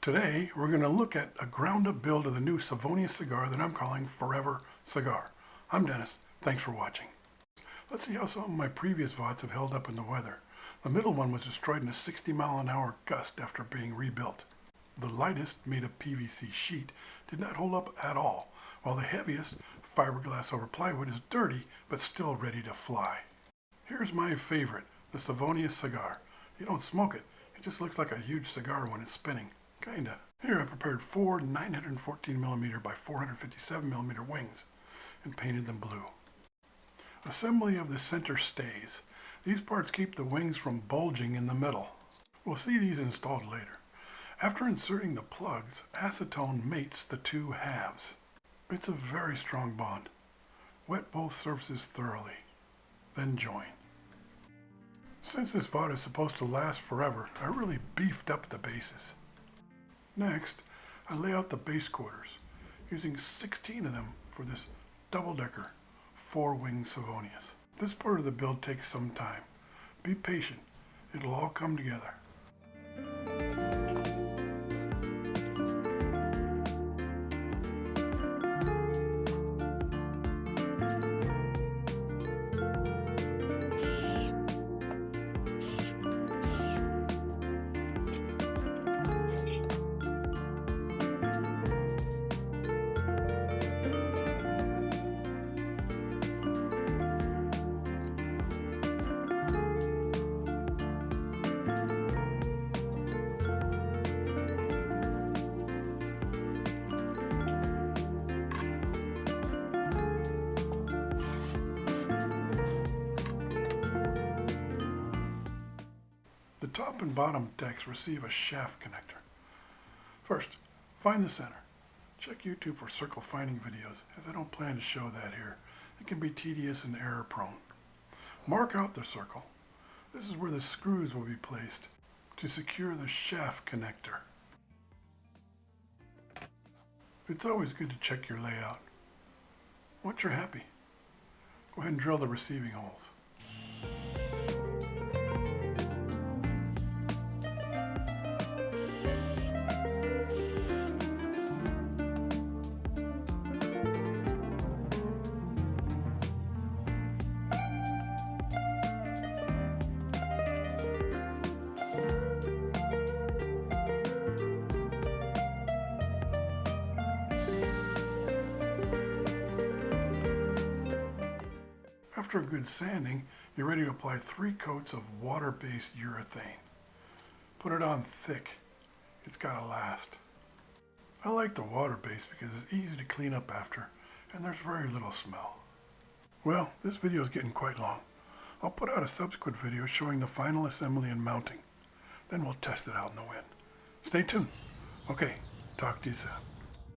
Today, we're going to look at a ground-up build of the new Savonius cigar that I'm calling ForeverCigar. I'm Dennis. Thanks for watching. Let's see how some of my previous VODs have held up in the weather. The middle one was destroyed in a 60-mile-an-hour gust after being rebuilt. The lightest, made of PVC sheet, did not hold up at all, while the heaviest, fiberglass over plywood, is dirty but still ready to fly. Here's my favorite, the Savonius cigar. You don't smoke it. It just looks like a huge cigar when it's spinning. Kinda. Here I prepared four 914mm by 457mm wings and painted them blue. Assembly of the center stays. These parts keep the wings from bulging in the middle. We'll see these installed later. After inserting the plugs, acetone mates the two halves. It's a very strong bond. Wet both surfaces thoroughly, then join. Since this VOD is supposed to last forever, I really beefed up the bases. Next, I lay out the base quarters, using 16 of them for this double-decker, 4-wing Savonius. This part of the build takes some time. Be patient, it'll all come together. The top and bottom decks receive a shaft connector. First, find the center. Check YouTube for circle finding videos, as I don't plan to show that here. It can be tedious and error prone. Mark out the circle. This is where the screws will be placed to secure the shaft connector. It's always good to check your layout. Once you're happy, go ahead and drill the receiving holes. After a good sanding, you're ready to apply 3 coats of water-based urethane. Put it on thick. It's gotta last. I like the water-based because it's easy to clean up after, and there's very little smell. Well, this video is getting quite long. I'll put out a subsequent video showing the final assembly and mounting. Then we'll test it out in the wind. Stay tuned. Okay, talk to you soon.